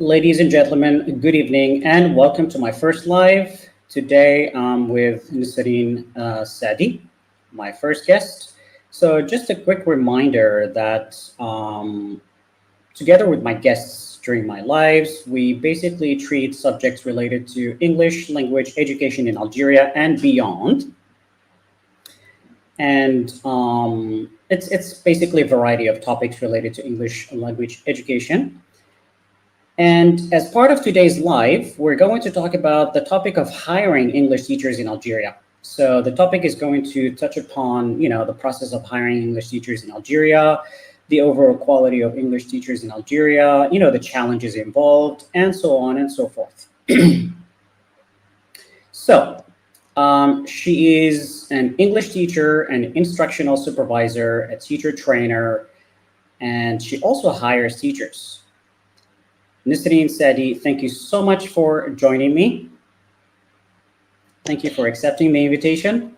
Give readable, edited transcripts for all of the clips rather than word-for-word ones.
Ladies and gentlemen, good evening and welcome to my first live. Today I'm with Nesrine Sadi, my first guest. So, just a quick reminder that together with my guests during my lives, we basically treat subjects related to English language education in Algeria and beyond. And it's basically a variety of topics related to English language education. And as part of today's live, we're going to talk about the topic of hiring English teachers in Algeria. So the topic is going to touch upon, the process of hiring English teachers in Algeria, the overall quality of English teachers in Algeria, the challenges involved, and so on and so forth. So she is an English teacher, an instructional supervisor, a teacher trainer, and she also hires teachers. Nesrine Sadi, thank you so much for joining me. Thank you for accepting the invitation.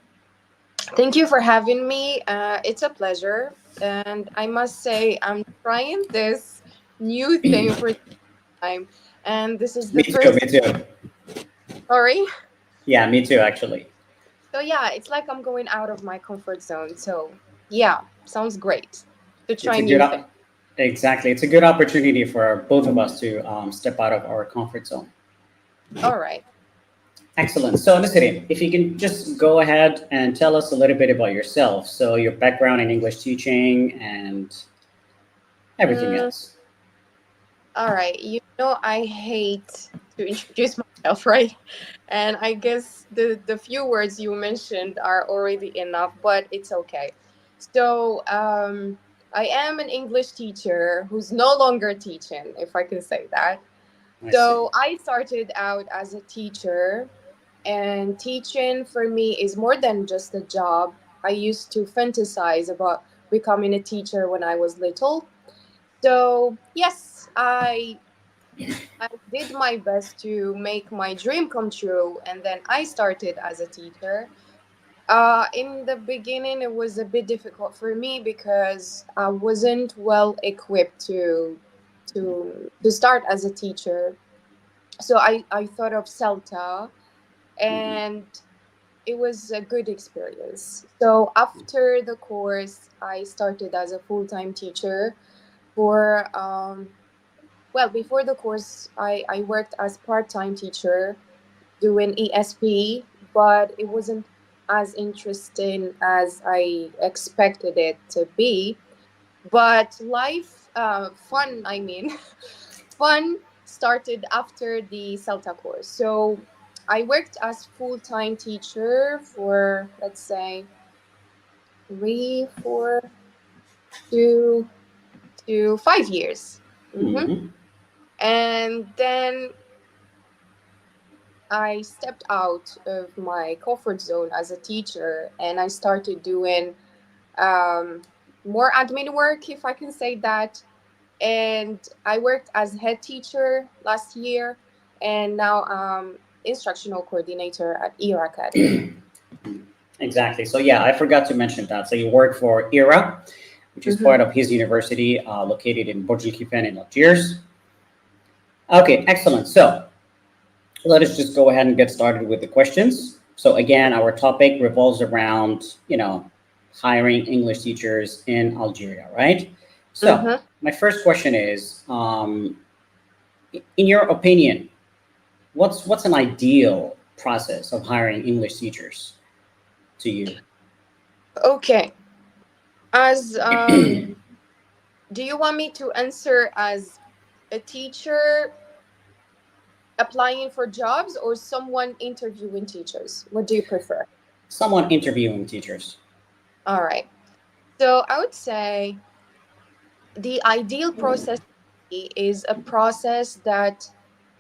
Thank you for having me. It's a pleasure. And I must say, I'm trying this new thing for time. And this is Me the too, first me too. story. Yeah, me too, actually. So, yeah, it's like I'm going out of my comfort zone. So, yeah, sounds great to It's try a good, new things. exactly. It's a good opportunity for both of us to step out of our comfort zone. All right. Excellent. So, Nesrine, if you can just go ahead and tell us a little bit about yourself. So, your background in English teaching and everything Mm, else. all right. I hate to introduce myself, right? And I guess the few words you mentioned are already enough, but it's okay. So, I am an English teacher who's no longer teaching, if I can say that. I see. So, I started out as a teacher, and teaching for me is more than just a job. I used to fantasize about becoming a teacher when I was little. So, yes, I did my best to make my dream come true, and then I started as a teacher. In the beginning, it was a bit difficult for me because I wasn't well equipped to start as a teacher. So I thought of CELTA, Mhm. and it was a good experience. So after the course, I started as a full time teacher for before the course, I worked as part-time teacher doing ESP, but it wasn't as interesting as I expected it to be. But fun, I mean, fun started after the CELTA course. So I worked as full-time teacher for, let's say, 3, 4 to 5 years. hmm Mhm. And then I stepped out of my comfort zone as a teacher, and I started doing um, more admin work, if I can say that. And I worked as head teacher last year, and now instructional coordinator at ER Academy. Exactly. So, yeah, I forgot to mention that. So, you work for IRA, which is hmm part of his university located in Burj Al Kifan in Algiers. Okay, excellent. So, let us just go ahead and get started with the questions. So again, our topic revolves around, hiring English teachers in Algeria, right? So hmm my first question is, in your opinion, what's an ideal process of hiring English teachers to you? Okay. As Do you want me to answer as a teacher applying for jobs or someone interviewing teachers? What do you prefer? Someone interviewing teachers. All right. So I would say the ideal process is a process that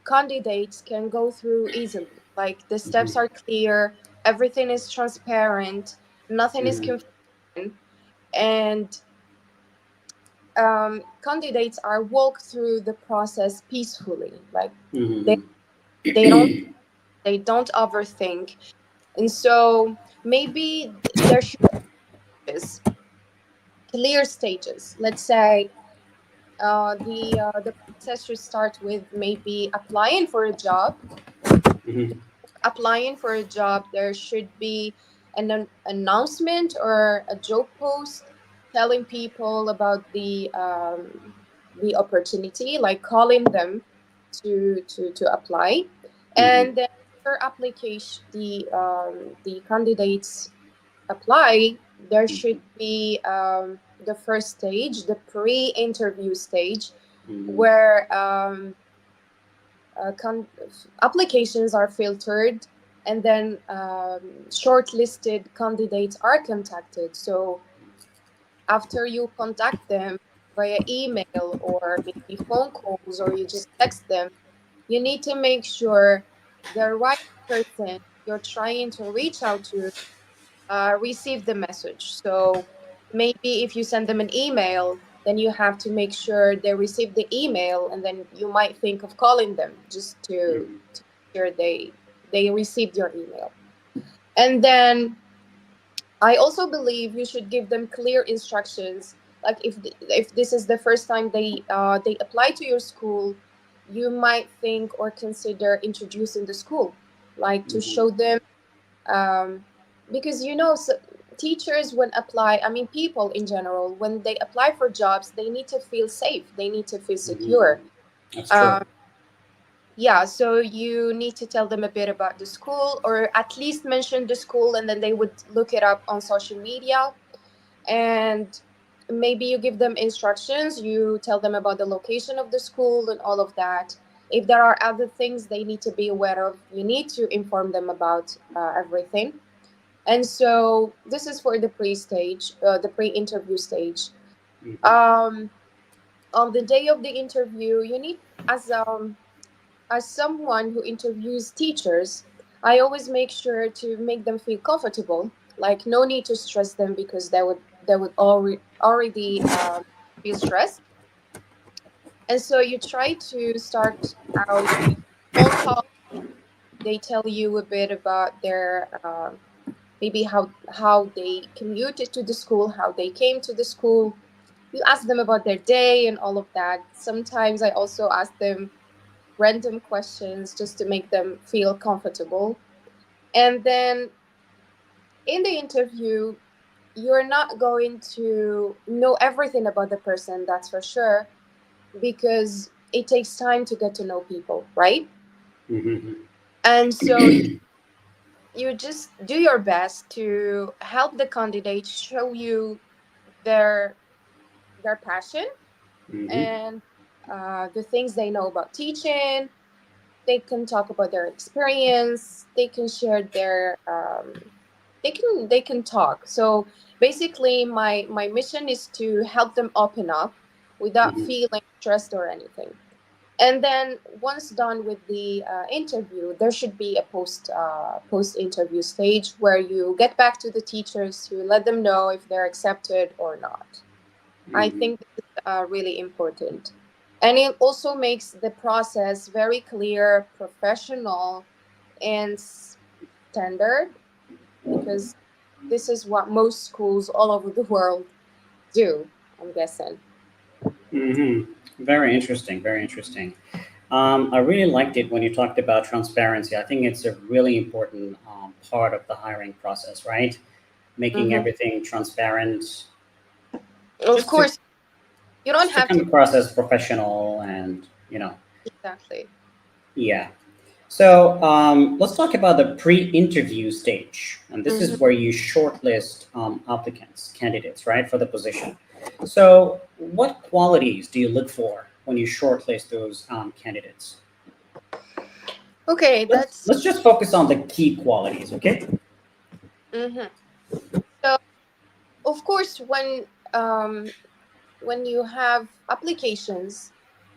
candidates can go through easily. Like the steps Mhm. are clear, everything is transparent, nothing is Mhm. confusing, and candidates are walked through the process peacefully. Like they Mhm. they don't they don't overthink, and so maybe there should be clear stages. Let's say The process should start with maybe applying for a job. Hmm. Applying for a job, there should be an announcement or a job post telling people about the opportunity, like calling them to apply. Hmm. And then after application, the candidates apply. There should be the first stage, the pre-interview stage, Hmm. where applications are filtered, and then shortlisted candidates are contacted. So after you contact them via email or maybe phone calls, or you just text them, you need to make sure the right person you're trying to reach out to receive the message. So maybe if you send them an email, then you have to make sure they receive the email, and then you might think of calling them just to make sure they received your email. And then I also believe you should give them clear instructions. Like if this is the first time they apply to your school, you might think or consider introducing the school, like to Hmm. show them, um, because so, teachers when apply, I mean people in general, when they apply for jobs, they need to feel safe, they need to feel Hmm. secure. That's true. um, yeah, so you need to tell them a bit about the school, or at least mention the school, and then they would look it up on social media. And maybe you give them instructions, you tell them about the location of the school and all of that. If there are other things they need to be aware of, you need to inform them about everything. And so this is for the pre-stage, the pre-interview stage. Hmm. Um, on the day of the interview, you need, as someone who interviews teachers, I always make sure to make them feel comfortable. Like no need to stress them, because they would already feel stressed. And so you try to start out with small talk. They tell you a bit about their maybe how they commuted to the school, how they came to the school. You ask them about their day and all of that. Sometimes I also ask them random questions just to make them feel comfortable. And then in the interview, you're not going to know everything about the person, that's for sure, because it takes time to get to know people, right? Hmm. And so you just do your best to help the candidate show you their their passion Hmm. and the things they know about teaching. They can talk about their experience. They can share their they can talk. So basically, my mission is to help them open up without Hmm. feeling stressed or anything. And then once done with the interview, there should be a post interview stage where you get back to the teachers to let them know if they're accepted or not. I Hmm. think this is really important. And it also makes the process very clear, professional, and standard, because this is what most schools all over the world do, I'm guessing. Hmm. Very interesting. Very interesting. I really liked it when you talked about transparency. I think it's a really important part of the hiring process, right? Making Hmm. everything transparent, Of just to course, you don't just to have come to. across as professional and Exactly. yeah. So let's talk about the pre-interview stage, and this Hmm. is where you shortlist applicants, candidates, right, for the position. So, what qualities do you look for when you shortlist those candidates? Okay, that's. Let's just focus on the key qualities, okay? Hmm. So, of course, when you have applications,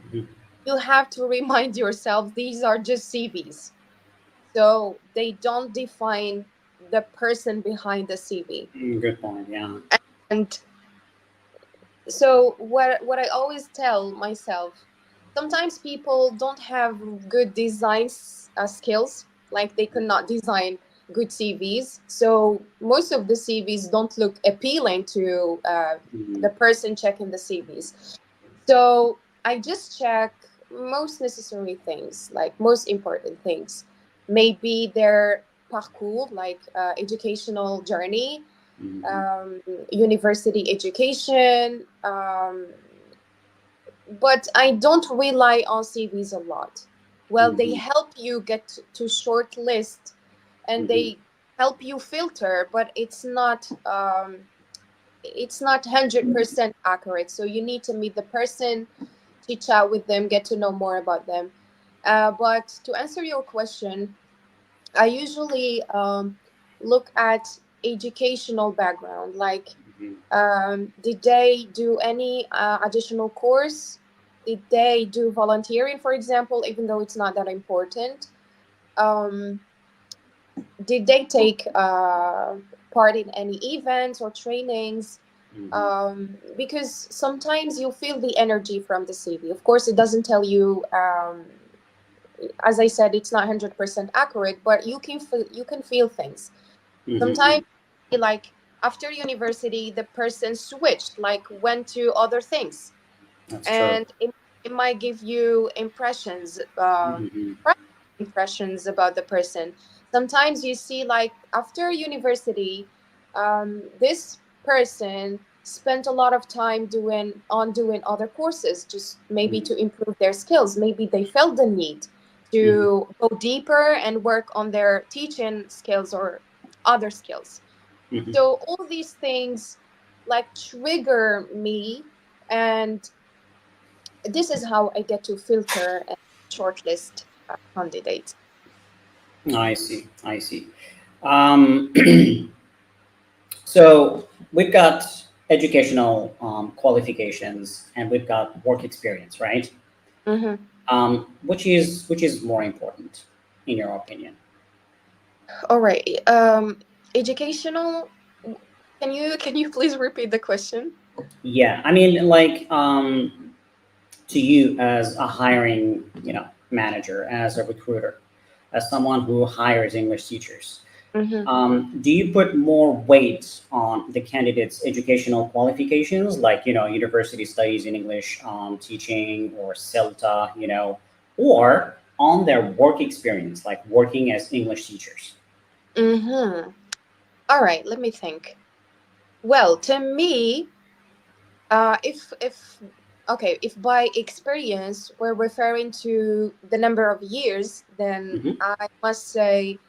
Mhm. you have to remind yourself these are just CVs. So they don't define the person behind the CV. Good point. Yeah. And so what I always tell myself, sometimes people don't have good design skills, like they cannot design good CVs. So most of the CVs don't look appealing to Mhm. the person checking the CVs. So I just check most necessary things, like most important things. Maybe their parcours, like educational journey, Mm-hmm. um, university education. But I don't rely on CVs a lot. Well, they Mm-hmm. help you get to short list, and Mm-hmm. they help you filter, but it's not 100% accurate. So you need to meet the person, chit chat with them, get to know more about them. But to answer your question, I usually look at educational background, like did they do any additional course? Did they do volunteering, for example, even though it's not that important? Um, did they take part in any events or trainings? Mm-hmm. Because sometimes you feel the energy from the CV. Of course, it doesn't tell you. As I said, it's not 100% accurate, but you can feel things. Mm-hmm. Sometimes, like after university, the person switched, like went to other things, That's true. and it might give you impressions, Mm-hmm. impressions about the person. Sometimes you see, like after university, this person spent a lot of time doing other courses, just maybe to improve their skills. Maybe they felt the need Mm-hmm. to go deeper and work on their teaching skills or other skills. Mm-hmm. So all these things like trigger me, and this is how I get to filter and shortlist candidates. I see. I see. Um, so we've got educational qualifications and we've got work experience, right? Mm-hmm. Which is more important in your opinion? All right. Educational. Can you please repeat the question? Yeah, I mean, like, to you as a hiring, manager, as a recruiter, as someone who hires English teachers, Mm-hmm. do you put more weight on the candidate's educational qualifications, like, university studies in English, teaching, or CELTA, or on their work experience, like working as English teachers? Mm-hmm. All right. Let me think. Well, to me, if okay, if by experience we're referring to the number of years, then Hmm. I must say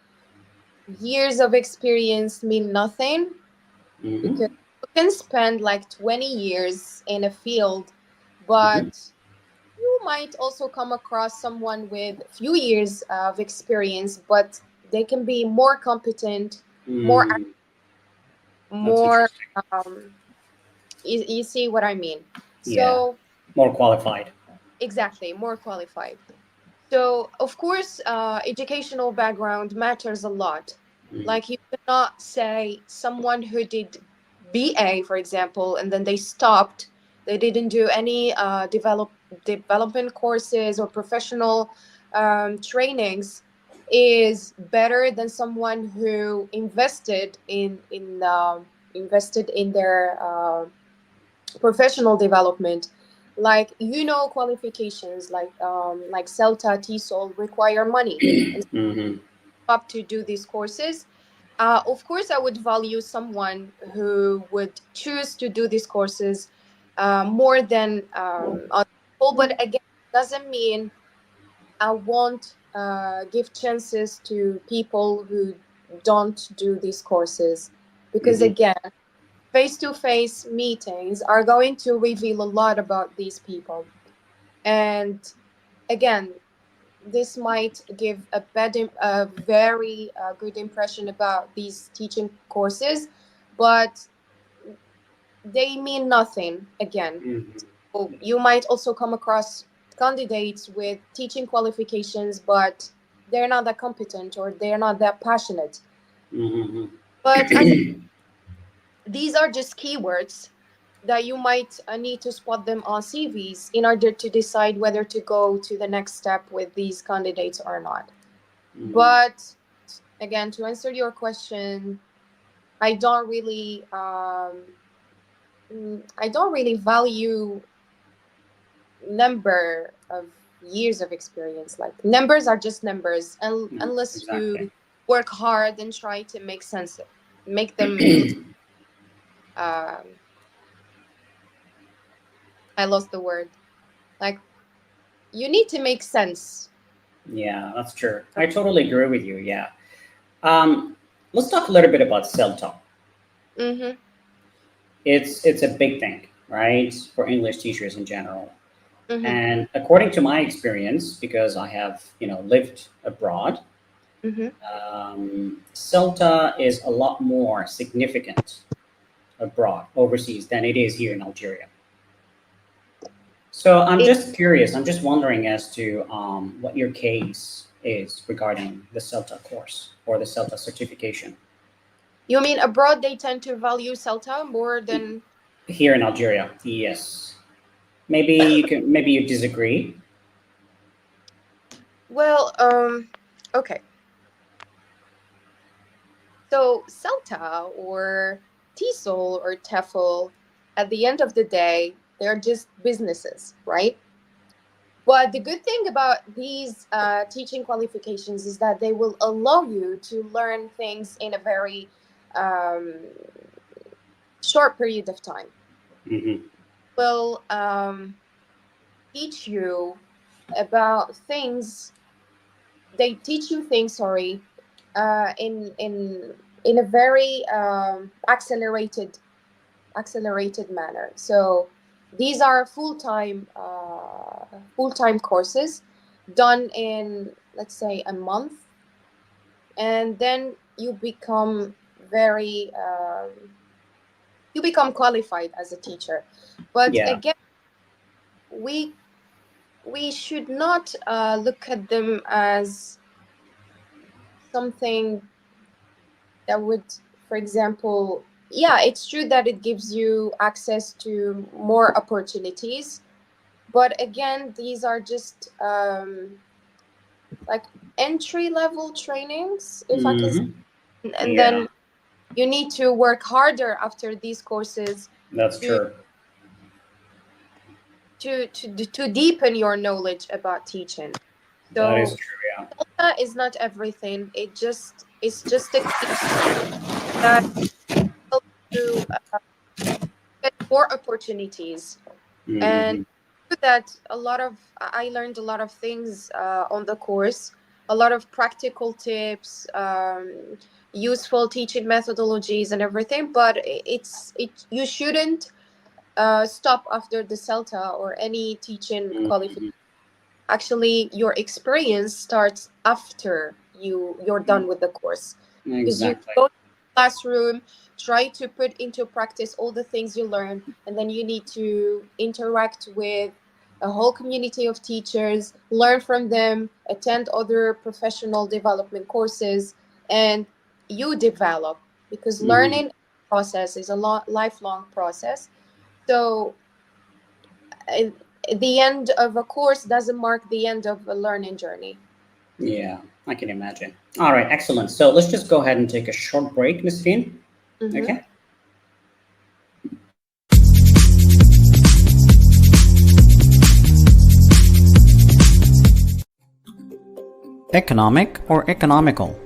years of experience mean nothing, Hmm. because you can spend like 20 years in a field, Hmm. but you might also come across someone with few years of experience, but they can be more competent, more Mm, that's more interesting. um, you see what I mean. Yeah, So more qualified. exactly, more qualified. So, of course, educational background matters a lot. Mm-hmm. Like, you cannot say someone who did BA, for example, and then they stopped, they didn't do any development courses or professional trainings, is better than someone who invested in their professional development. Like, qualifications like CELTA, TESOL require money and Hmm. up to do these courses. Of course, I would value someone who would choose to do these courses more than other people. But again, doesn't mean I won't give chances to people who don't do these courses, because Hmm. again, face to face meetings are going to reveal a lot about these people. And again, this might give a very good impression about these teaching courses, but they mean nothing again. Hmm. So you might also come across candidates with teaching qualifications, but they're not that competent or they're not that passionate. Hmm. But as these are just keywords that you might need to spot them on CVs in order to decide whether to go to the next step with these candidates or not. But again, to answer your question, I don't really, I don't really value number of years of experience. Like numbers are just numbers, and Mm, unless exactly. you work hard and try to make them. Um, I lost the word. Like you need to make sense. Yeah, that's true. I totally agree with you. Yeah. Um, let's talk a little bit about self-talk. Mm-hmm. It's a big thing, right, for English teachers in general. Mm-hmm. And according to my experience, because I have lived abroad, Mm-hmm. CELTA is a lot more significant abroad, overseas, than it is here in Algeria. So I'm It, just curious. I'm just wondering as to what your case is regarding the CELTA course or the CELTA certification you mean abroad they tend to value Celta more than? here in Algeria. Yes. Maybe you disagree. Well, okay. So Celta or TESOL or TEFL, at the end of the day, they're just businesses, right? But the good thing about these teaching qualifications is that they will allow you to learn things in a very um, short period of time. Hmm. Will teach you about things. They teach you things, sorry, in a very accelerated manner. So these are full time courses done in, let's say, a month, and then very you become qualified as a teacher. But Yeah. again, we we should not look at them as something that would, for example, yeah, it's true that it gives you access to more opportunities, but again, these are just like entry level trainings, if I can say. Hmm. And Yeah, then you need to work harder after these courses that's to true. to deepen your knowledge about teaching. That is So true. Yeah. that is not everything. It's just a key that helps you get more opportunities. And Hmm. through that, I learned a lot of things on the course, a lot of practical tips, useful teaching methodologies, and everything. But you shouldn't stop after the CELTA or any teaching qualification. Hmm. Actually, your experience starts after you're done with the course, because you Exactly. go to the classroom, try to put into practice all the things you learn, and then you need to interact with a whole community of teachers, learn from them, attend other professional development courses, and you develop, because Hmm. learning process is a lifelong process. So uh, the end of a course doesn't mark the end of a learning journey. Yeah, I can imagine. All right, excellent. So let's just go ahead and take a short break, Miss Fien. Mm-hmm. Okay. Economic or economical?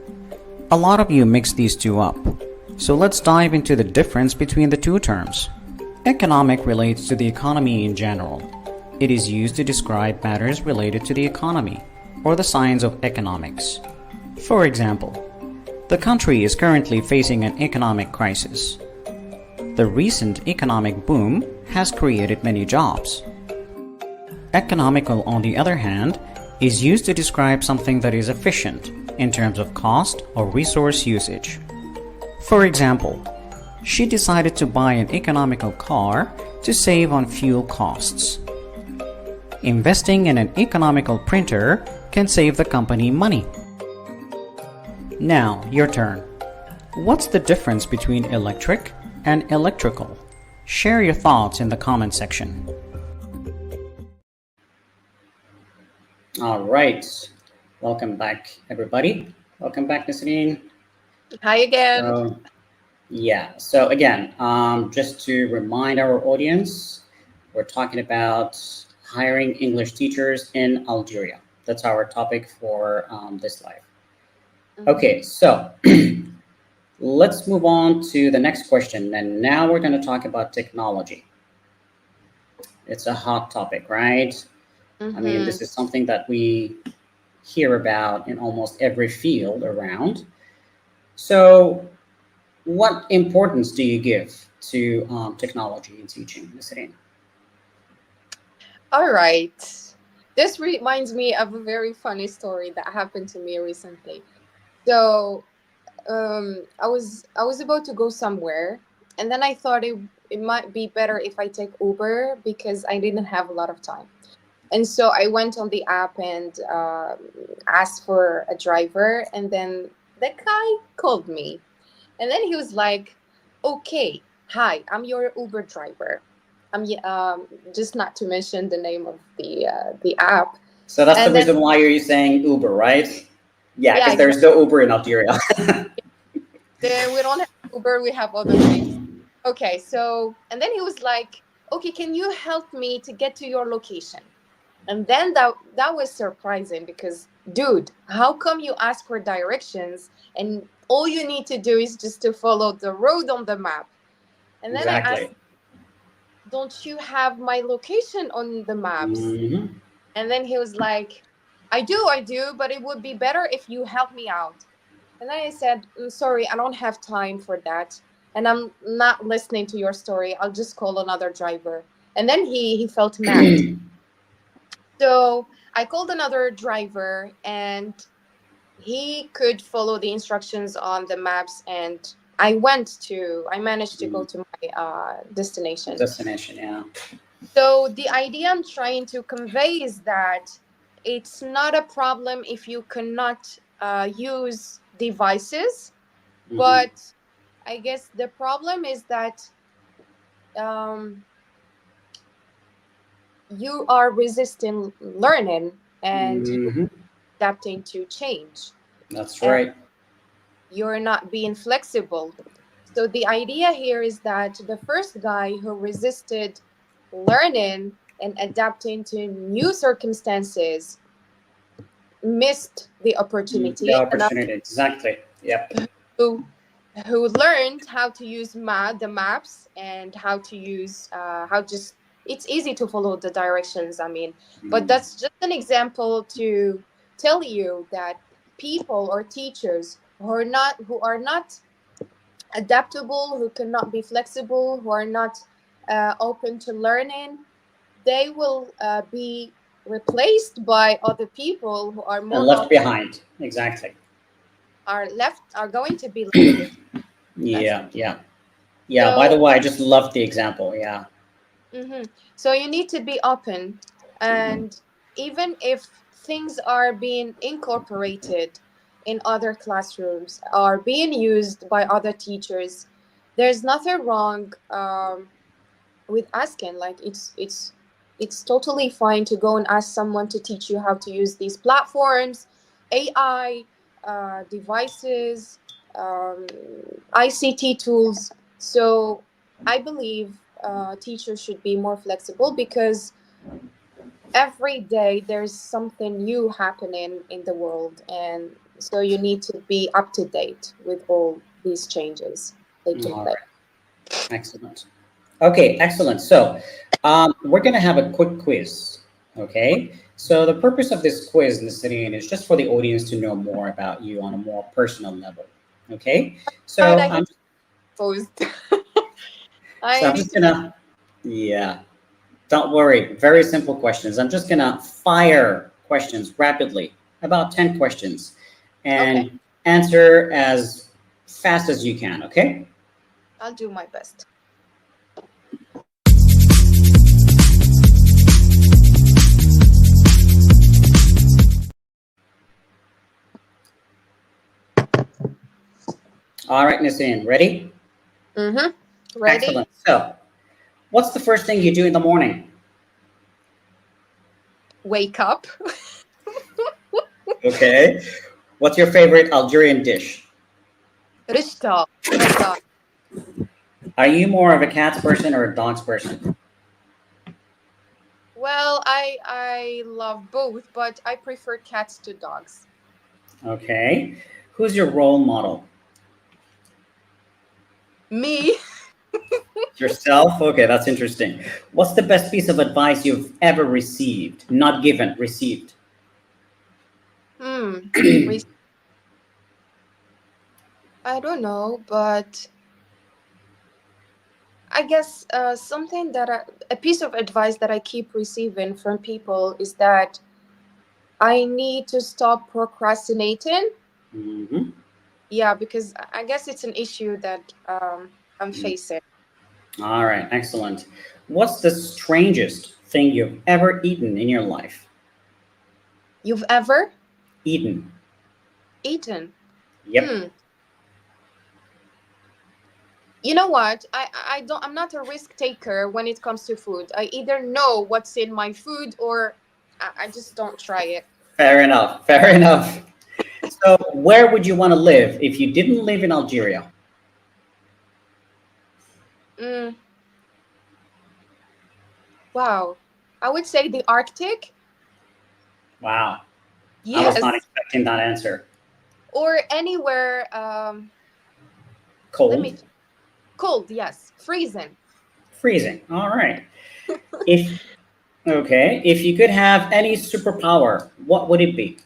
A lot of you mix these two up. So let's dive into the difference between the two terms. Economic relates to the economy in general. It is used to describe matters related to the economy or the science of economics. For example, the country is currently facing an economic crisis. The recent economic boom has created many jobs. Economical, on the other hand, is used to describe something that is efficient in terms of cost or resource usage. For example, she decided to buy an economical car to save on fuel costs. Investing in an economical printer can save the company money. Now, your turn. What's the difference between electric and electrical? Share your thoughts in the comment section. All right. Welcome back, everybody. Welcome back, Nesrine. Hi again. So, yeah. So, again, just to remind our audience, we're talking about hiring English teachers in Algeria. That's our topic for this live. Mm-hmm. Okay, so let's move on to the next question. And now we're going to talk about technology. It's a hot topic, right? I mean, Mm-hmm. this is something that we hear about in almost every field around. So, what importance do you give to technology in teaching, Ms. Irene? All right. This reminds me of a very funny story that happened to me recently. So, I was about to go somewhere, and then I thought it might be better if I take Uber because I didn't have a lot of time. And so I went on the app and asked for a driver, and then the guy called me, and then he was like, "Okay, hi, I'm your Uber driver." Just not to mention the name of the app, So that's the and then reason why you're saying Uber, right? Yeah, yeah, because exactly. there's no Uber in Algeria. We don't have Uber, we have other things. Okay, so and then he was like, "Okay, can you help me to get to your location?" And then that was surprising because, dude, how come you ask for directions and all you need to do is just to follow the road on the map? And then I Exactly. asked, "Don't you have my location on the maps?" Hmm. And then he was like, I do, but it would be better if you help me out." And then I said, Sorry, I don't have time for that. And I'm not listening to your story. I'll just call another driver." And then he felt mad. So I called another driver and he could follow the instructions on the maps. And I managed to go to my destination. Destination, yeah. So the idea I'm trying to convey is that it's not a problem if you cannot use devices, Hmm. but I guess the problem is that um, you are resisting learning and you Hmm. adapting to change, That's and right. you're not being flexible. So the idea here is that the first guy who resisted learning and adapting to new circumstances missed the The opportunity, and opportunity, exactly. Yep. who who learned how to use the maps and how to use how just it's easy to follow the directions. I mean, but Mm. that's just an example to tell you that people or teachers who are not adaptable, who cannot be flexible, who are not open to learning, they will be replaced by other people who are And more left open, behind, exactly. are going to be left behind. That's Yeah, yeah, yeah. By the so. way, I just love the example. Yeah. Hmm. So you need to be open, and even if things are being incorporated in other classrooms, are being used by other teachers, there's nothing wrong with asking. Like it's totally fine to go and ask someone to teach you how to use these platforms, AI devices, um, ICT tools. So I believe teachers should be more flexible because every day there's something new happening in the world, and so you need to be up to date with all these changes taking All place. right. Excellent. Okay, excellent. So we're going to have a quick quiz. Okay. So the purpose of this quiz, Nasreen, is just for the audience to know more about you on a more personal level. Okay. Right, So I get posed. I I'm need just to be gonna, yeah. Don't worry. Very simple questions. I'm just gonna fire questions rapidly, about 10 questions, okay. and answer as fast as you can. Okay. I'll do my best. All right, Nasreen, ready? Mm-hmm. Ready? Excellent. So, what's the first thing you do in the morning? Wake up. Okay. What's your favorite Algerian dish? Rishta. Oh my god. Are you more of a cats person or a dogs person? Well, I love both, but I prefer cats to dogs. Okay. Who's your role model? Me? Yourself? Okay, that's interesting. What's the best piece of advice you've ever received? Not given, received. Hmm. Re- I don't know, but I guess a piece of advice that I keep receiving from people is that I need to stop procrastinating. Hmm. Yeah, because I guess it's an issue that I'm facing. All right, excellent. What's the strangest thing you've ever eaten in your life? You've ever Eaten. eaten? Yep. Hmm. You know what? I don't. I'm not a risk taker when it comes to food. I either know what's in my food or I just don't try it. Fair enough. Fair enough. So, where would you want to live if you didn't live in Algeria? Mm, wow. I would say the Arctic. Wow, I was not Yes. expecting that answer. Or anywhere. Let Cold, me. Cold. Yes. Freezing. freezing. All right. If okay, if you could have any superpower, what would it be?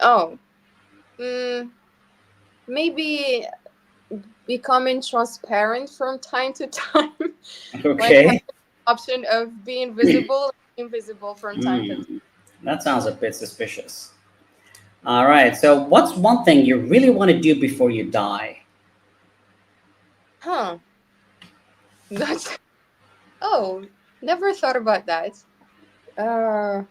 Oh. Mm, maybe becoming transparent from time to time, like having Okay. the option of being visible and invisible from time to time. Hmm, that sounds a bit suspicious. All right. So, what's one thing you really want to do before you die? Huh. That's oh, never thought about that. Uh,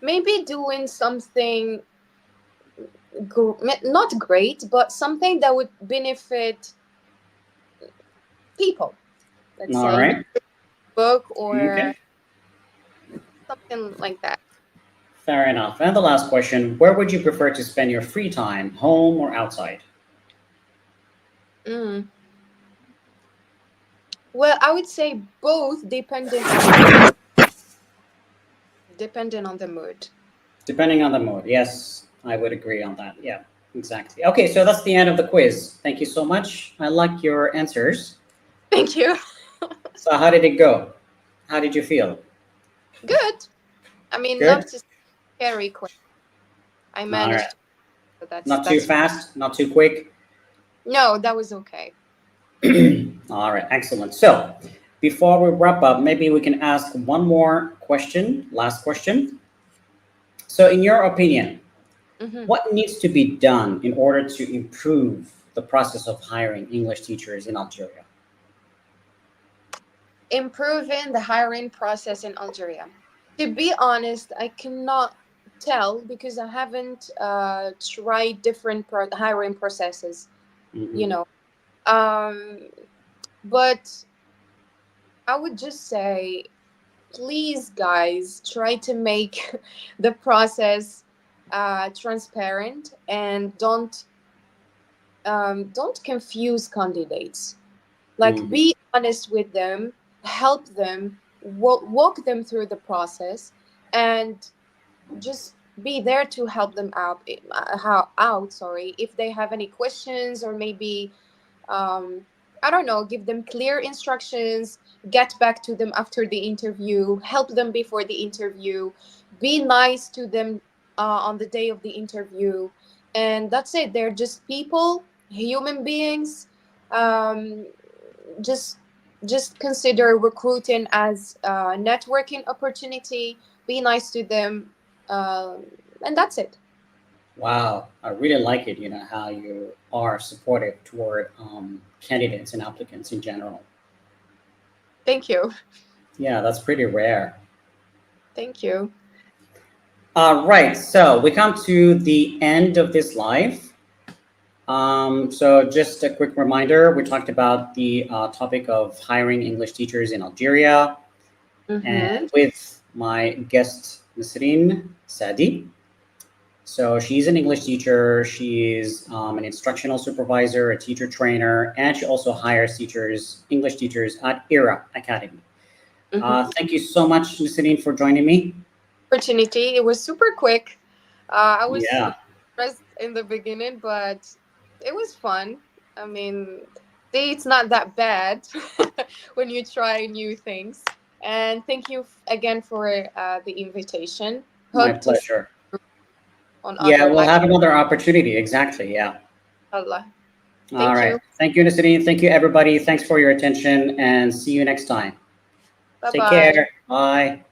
maybe doing something not great, but something that would benefit people. Let's All say maybe right. book or Okay. something like that. Fair enough. And the last question, where would you prefer to spend your free time, home or outside? Mm. Well, I would say both, depending on the mood. Depending on the mood. Yes, I would agree on that. Yeah, exactly. Okay, so that's the end of the quiz. Thank you so much. I like your answers. Thank you. So, how did it go? How did you feel? Good. I mean, not Good? too scary quick. I All right. managed to. So that's Not too that's fast, not too quick. no, that was okay. All right, excellent. So, before we wrap up, maybe we can ask one more question, last question. So, in your opinion, Hmm. what needs to be done in order to improve the process of hiring English teachers in Algeria? Improving the hiring process in Algeria. To be honest, I cannot tell because I haven't tried different hiring processes. You Mhm. know, um, but I would just say, please, guys, try to make the process transparent and don't confuse candidates. Like, Mhm. be honest with them, help them, walk them through the process, and just be there to help them out, sorry, if they have any questions, or maybe um, I don't know, give them clear instructions, get back to them after the interview, help them before the interview, be nice to them on the day of the interview. And that's it. They're just people, human beings. Um, just just consider recruiting as a networking opportunity. Be nice to them, and that's it. Wow, I really like it. You know how you are supportive toward candidates and applicants in general. Thank you. Yeah, that's pretty rare. Thank you. All right, so we come to the end of this live. So just a quick reminder, we talked about the topic of hiring English teachers in Algeria, and Mm-hmm. with my guest Nesrine Sadi. So she's an English teacher. She's an instructional supervisor, a teacher trainer, and she also hires teachers, English teachers at ERA Academy. Mhm. Thank you so much, Nisrine, for joining me. Opportunity. It was super quick. I was Yeah, stressed in the beginning, but it was fun. I mean, see, it's not that bad when you try new things. And thank you again for the invitation. my Hope to see pleasure. you on Yeah, other we'll live. have another opportunity. Exactly. Yeah. Allah. All Thank right. you. Thank you, Nisrine. Thank you, everybody. Thanks for your attention and see you next time. Bye Take bye. care. Bye.